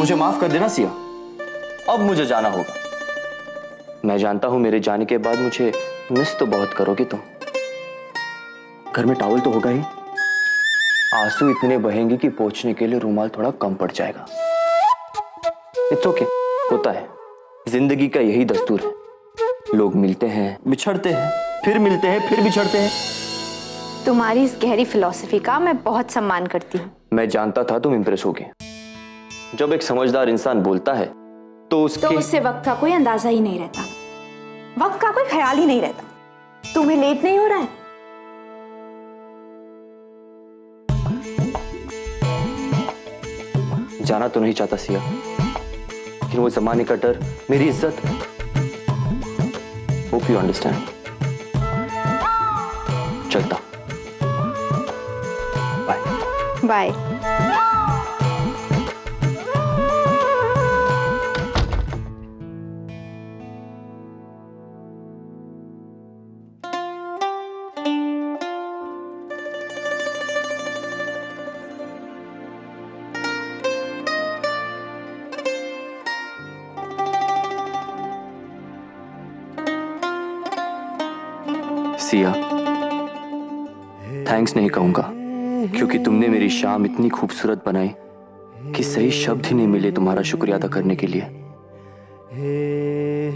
मुझे माफ कर देना सिया, अब मुझे जाना होगा। मैं जानता हूं मेरे जाने के बाद मुझे मिस तो बहुत करोगे तुम। घर में टॉवल तो होगा ही, आंसू इतने बहेंगे कि पोंछने के लिए रुमाल थोड़ा कम पड़ जाएगा। इट्स ओके, होता है, जिंदगी का यही दस्तूर है। लोग मिलते हैं, बिछड़ते हैं, फिर मिलते हैं, फिर बिछड़ते हैं। तुम्हारी इस गहरी फिलॉसफी का मैं बहुत सम्मान करती हूँ। मैं जानता था तुम इंप्रेस होगे। जब एक समझदार इंसान बोलता है तो उससे वक्त का कोई अंदाजा ही नहीं रहता, वक्त का कोई ख्याल ही नहीं रहता। तुम्हें लेट नहीं हो रहा है? जाना तो नहीं चाहता सिया, लेकिन वो जमाने का डर, मेरी इज्जत। Hope you understand. चलता, बाय बाय। सिया, थैंक्स नहीं कहूंगा, क्योंकि तुमने मेरी शाम इतनी खूबसूरत बनाई कि सही शब्द ही नहीं मिले तुम्हारा शुक्रिया अदा करने के लिए।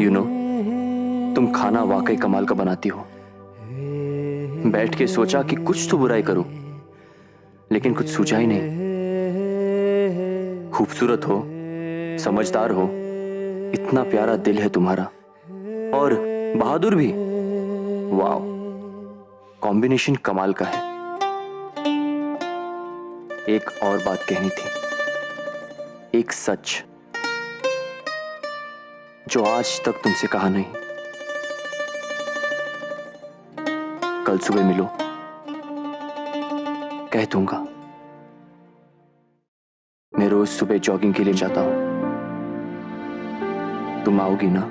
यू नो, तुम खाना वाकई कमाल का बनाती हो। बैठ के सोचा कि कुछ तो बुराई करूं, लेकिन कुछ सूझा ही नहीं। खूबसूरत हो, समझदार हो, इतना प्यारा दिल है तुम्हारा, और बहादुर भी। वाह, कॉम्बिनेशन कमाल का है। एक और बात कहनी थी, एक सच जो आज तक तुमसे कहा नहीं। कल सुबह मिलो, कह दूंगा। मैं रोज सुबह जॉगिंग के लिए जाता हूं, तुम आओगी ना?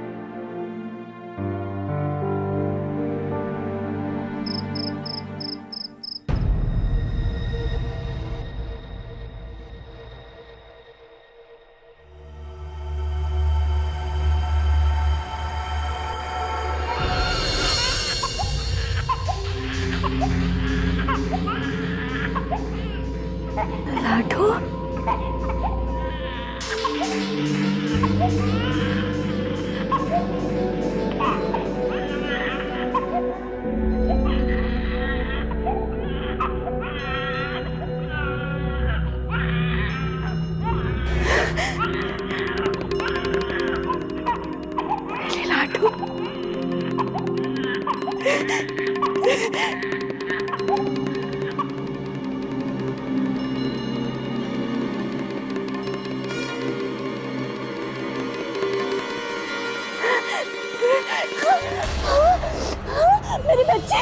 लाडो, लाडो, मेरे बच्चे।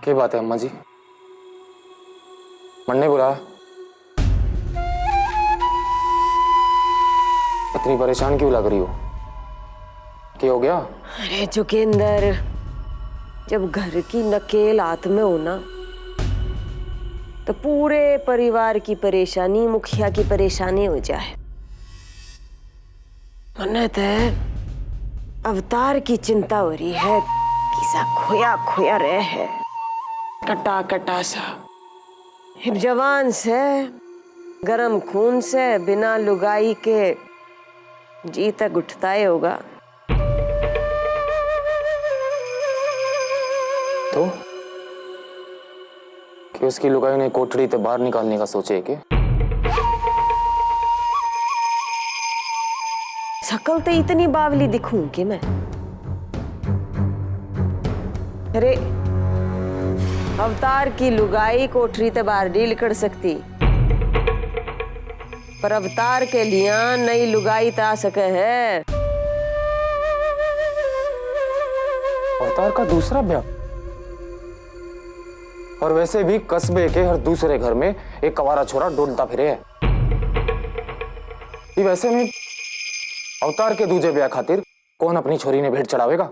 क्या बात है अम्मा जी? मन ने बुलाया? इतनी परेशान क्यों लग रही हो? क्या हो गया? अरे जोगेंद्र, जब घर की नकेल हाथ में हो ना, तो पूरे परिवार की परेशानी मुखिया की परेशानी हो जाए। मन्नत है, अवतार की चिंता हो रही है, किसा खोया खोया रह है, कटा कटा सा। हिप जवान से, गरम खून से, बिना लुगाई के जी तक उठता ही होगा। तो कि उसकी लुगाई ने कोठड़ी से बाहर निकालने का सोचे कि शकल तो इतनी बावली दिखूं कि मैं? अरे अवतार की लुगाई कोठरी से बाहर नहीं निकल सकती, पर अवतार के लिए नई लुगाई तो आ सके है। अवतार का दूसरा ब्याह, और वैसे भी कस्बे के हर दूसरे घर में एक कवारा छोरा ढूंढता फिरे है। ये वैसे में अवतार के दूजे ब्याह खातिर कौन अपनी छोरी ने भेंट चढ़ावेगा?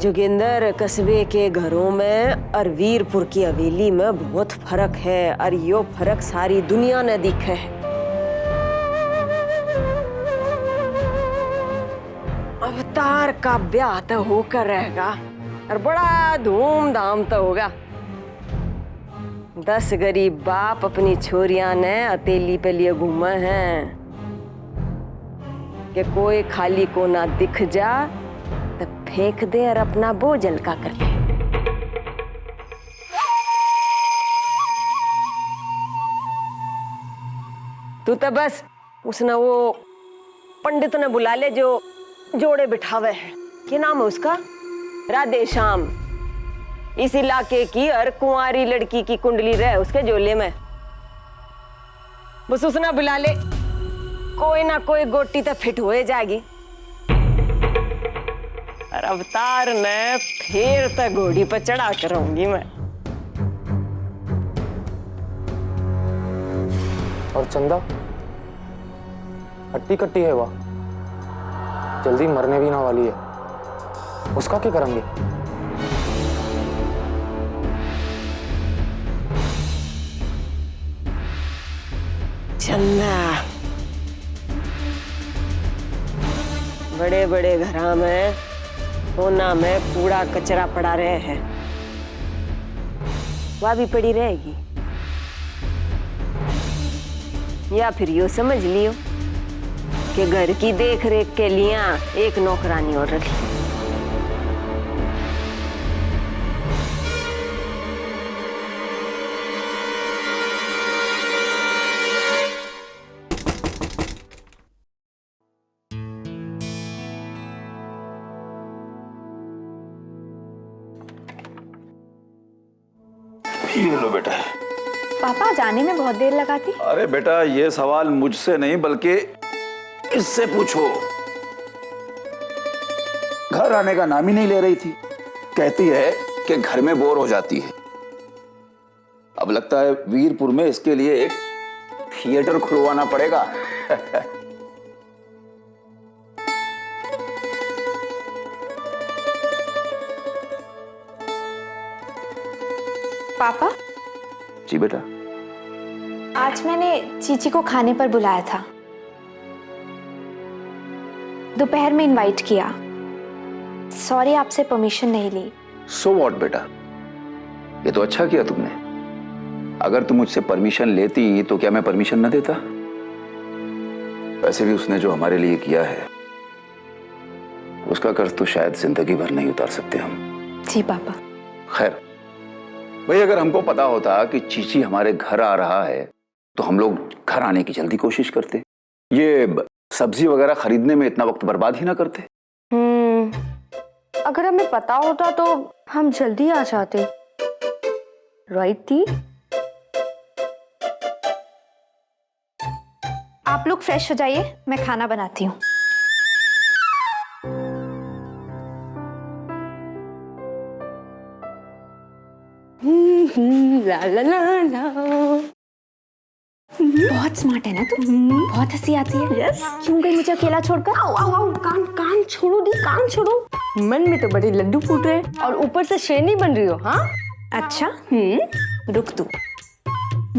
जोगिंदर, कस्बे के घरों में और वीरपुर की हवेली में बहुत फर्क है, और यो फर्क सारी दुनिया ने दिखे है। अवतार का ब्याह तो होकर रहेगा और बड़ा धूमधाम तो होगा। 10 गरीब बाप अपनी छोरियां ने अतेली पे लिए घूमे हैं कि कोई खाली कोना दिख जा तो फेंक दे और अपना बोझ हल्का कर ले। तू तो बस उसने वो पंडित ने बुला ले जो जोड़े बिठावे है, क्या नाम है उसका, राधे श्याम। इस इलाके की हर कुंवारी लड़की की कुंडली रहे उसके झोले में, बस उसने बुला ले, कोई ना कोई गोटी तो फिट हो जाएगी। और अवतार ने फिर तक घोड़ी पर चढ़ा कर रहूंगी मैं। और चंदा हट्टी कट्टी है, वह जल्दी मरने भी ना वाली है, उसका क्या करेंगे? चंदा, बड़े बड़े घरा में कोना में कूड़ा कचरा पड़ा रहे हैं, वह भी पड़ी रहेगी। या फिर यो समझ लियो कि घर की देख रेख के लिए एक नौकरानी और रख ली। ये लो बेटा। पापा जाने में बहुत देर लगा थी। अरे बेटा, ये सवाल मुझसे नहीं बल्कि इससे पूछो। घर आने का नाम ही नहीं ले रही थी, कहती है कि घर में बोर हो जाती है। अब लगता है वीरपुर में इसके लिए एक थिएटर खुलवाना पड़ेगा। पापा, जी बेटा। आज मैंने चीची को खाने पर बुलाया था, दोपहर में इनवाइट किया। सॉरी, आपसे परमिशन नहीं ली। सो व्हाट बेटा, ये तो अच्छा किया तुमने। अगर तुम मुझसे परमिशन लेती तो क्या मैं परमिशन न देता? वैसे भी उसने जो हमारे लिए किया है उसका कर्ज तो शायद जिंदगी भर नहीं उतार सकते हम। जी पापा। खैर भाई, अगर हमको पता होता कि चीची हमारे घर आ रहा है तो हम लोग घर आने की जल्दी कोशिश करते, ये सब्जी वगैरह खरीदने में इतना वक्त बर्बाद ही ना करते। अगर हमें पता होता तो हम जल्दी आ जाते, राइट थी? आप लोग फ्रेश हो जाइए, मैं खाना बनाती हूँ। ला ला ला ला। बहुत स्मार्ट है ना तू, बहुत हंसी आती है। यस। क्यों गई मुझे अकेला छोड़कर? आओ आओ आओ, कान कान छोड़ो दी, कान छोड़ो। मन में तो बड़े लड्डू फूट रहे हैं और ऊपर से शेरनी बन रही हो। हाँ अच्छा, रुक तू,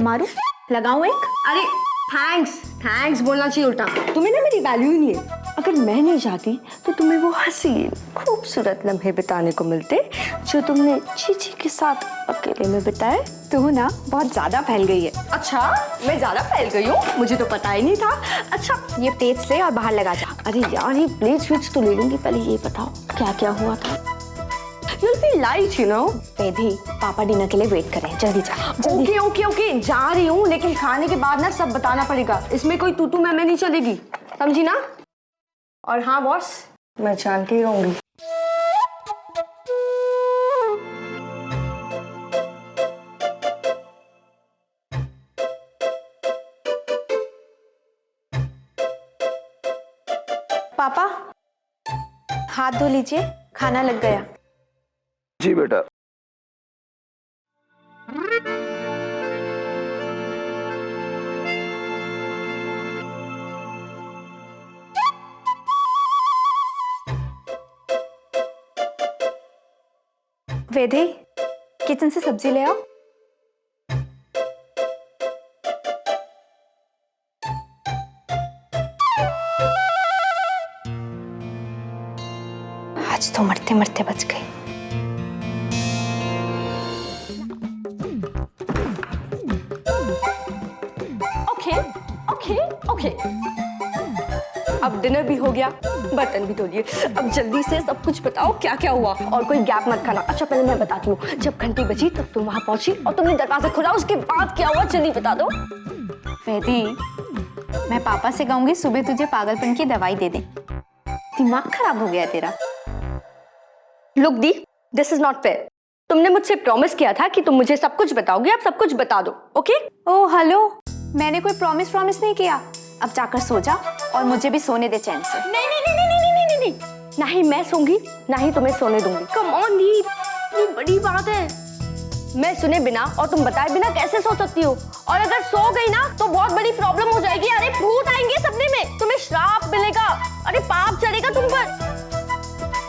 मारू, लगाऊं एक? अरे थैंक्स, थैंक्स बोलना चाहिए उल्टा। तुम्हें ना मेरी वैल्यू ही नहीं है। अगर मैं नहीं जाती तो तुम्हें वो हसीन खूबसूरत लम्हे बिताने को मिलते जो तुमने चीची के साथ अकेले में बिताए। तू ना बहुत ज्यादा फैल गई है। अच्छा, मैं ज्यादा फैल गई हूँ? मुझे तो पता ही नहीं था। अच्छा, ये पेज से और बाहर लगा जा। अरे यार, ये प्लेट स्विच तो ले लूंगी, पहले ये बताओ क्या क्या हुआ था। You'll be light, you know. वेदी, पापा डिनर के लिए वेट कर रहे हैं, जल्दी जा। ओके ओके ओके, जा रही हूँ, लेकिन खाने के बाद ना सब बताना पड़ेगा। इसमें कोई तू मैं नहीं चलेगी, समझी ना? और हाँ बॉस, मैं जान के ही रहूंगी। पापा, हाथ धो लीजिए, खाना लग गया। जी बेटा। वेदी, किचन से सब्जी ले आओ। आज तो मरते मरते बच गए। ओके ओके ओके, अब डिनर भी हो गया, बर्तन भी धो लिए। अब जल्दी से सब कुछ बताओ क्या क्या हुआ, और कोई गैप मत खाना। अच्छा, पहले मैं बताती हूँ। जब घंटी बजी तब तुम वहां पहुंची और तुमने दरवाजा खोला, उसके बाद क्या हुआ जल्दी बता दो। वेदी, मैं पापा से कहूंगी सुबह तुझे पागलपन की दवाई दे दे। दिमाग खराब हो गया तेरा। Look the, this is not fair. तुमने मुझसे प्रॉमिस किया था कि तुम मुझे सब कुछ बताओगी, अब सब कुछ बता दो, ओके? ओ हेलो, मैंने कोई प्रॉमिस नहीं किया। अब जाकर सो जा और मुझे भी सोने दे चैन से। नहीं नहीं नहीं नहीं नहीं नहीं नहीं, ना ही मैं सोऊंगी ना ही तुम्हें सोने दूंगी। कम ऑन दी, ये बड़ी बात है। मैं सुने बिना और तुम बताए बिना कैसे सो सकती हो? और अगर सो गई ना तो बहुत बड़ी प्रॉब्लम हो जाएगी। अरे भूत आएंगे सपने में, तुम्हें श्राप मिलेगा, अरे पाप चढ़ेगा तुम पर।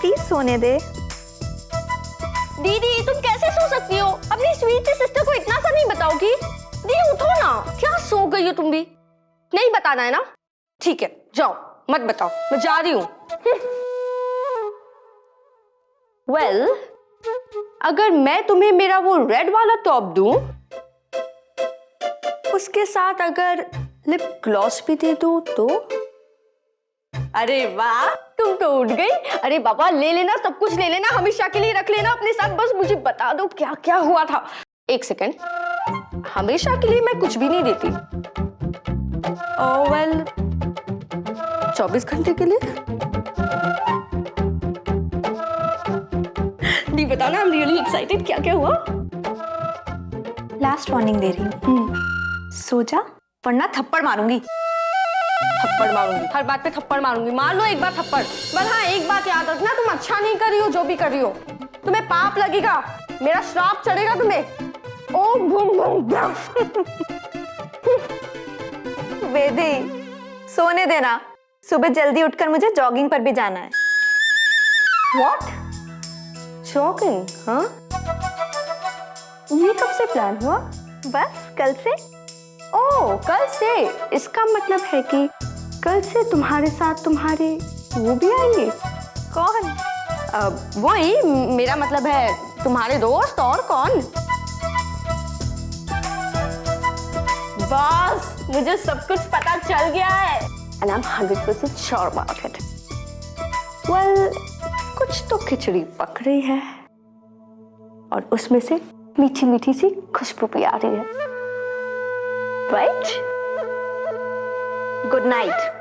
प्लीज सोने दे। दीदी, तुम कैसे सो सकती हो? अपनी स्वीट सी सिस्टर को इतना सा नहीं बताओगी? दीदी उठो ना, क्या सो गई हो तुम भी? नहीं बताना है ना? ठीक है, जाओ, मत बताओ, मैं जा रही हूँ। वेल, अगर मैं तुम्हें मेरा वो रेड वाला टॉप दूं, उसके साथ अगर लिप ग्लॉस भी दे दूं तो? अरे वाह, तुम तो उठ गई। अरे बाबा, ले लेना, सब कुछ ले लेना, हमेशा के लिए रख लेना अपने साथ। बस मुझे बता दो क्या क्या हुआ था। एक सेकेंड, हमेशा के लिए मैं कुछ भी नहीं देती। वेल, 24 घंटे के लिए? नहीं बताओ ना, आई एम रियली एक्साइटेड। क्या क्या हुआ? लास्ट वार्निंग दे रही हूँ, सो जा वरना थप्पड़ मारूंगी। थप्पड़ मारूंगी, हर बात पे थप्पड़ मारूंगी। मार लो एक बार थप्पड़। पर हाँ, एक बात याद रखना, तुम अच्छा नहीं कर रही हो जो भी कर रही हो। तुम्हें पाप लगेगा, मेरा श्राप चढ़ेगा तुम्हें। ओ बूम बूम बूम। वेदी, सोने देना, सुबह जल्दी उठकर मुझे जॉगिंग पर भी जाना है। What? जॉगिंग? हाँ? ये कब से प्लान हुआ? बस कल से। ओह, कल से। इसका मतलब है कि कल से तुम्हारे साथ तुम्हारे वो भी आएंगे। कौन? वही, मेरा मतलब है तुम्हारे दोस्त, और कौन? बस, मुझे सब कुछ पता चल गया है and I'm 100% sure about it. Well, कुछ तो खिचड़ी पक रही है और उसमें से मीठी मीठी सी खुशबू भी आ रही है, राइट? Good night.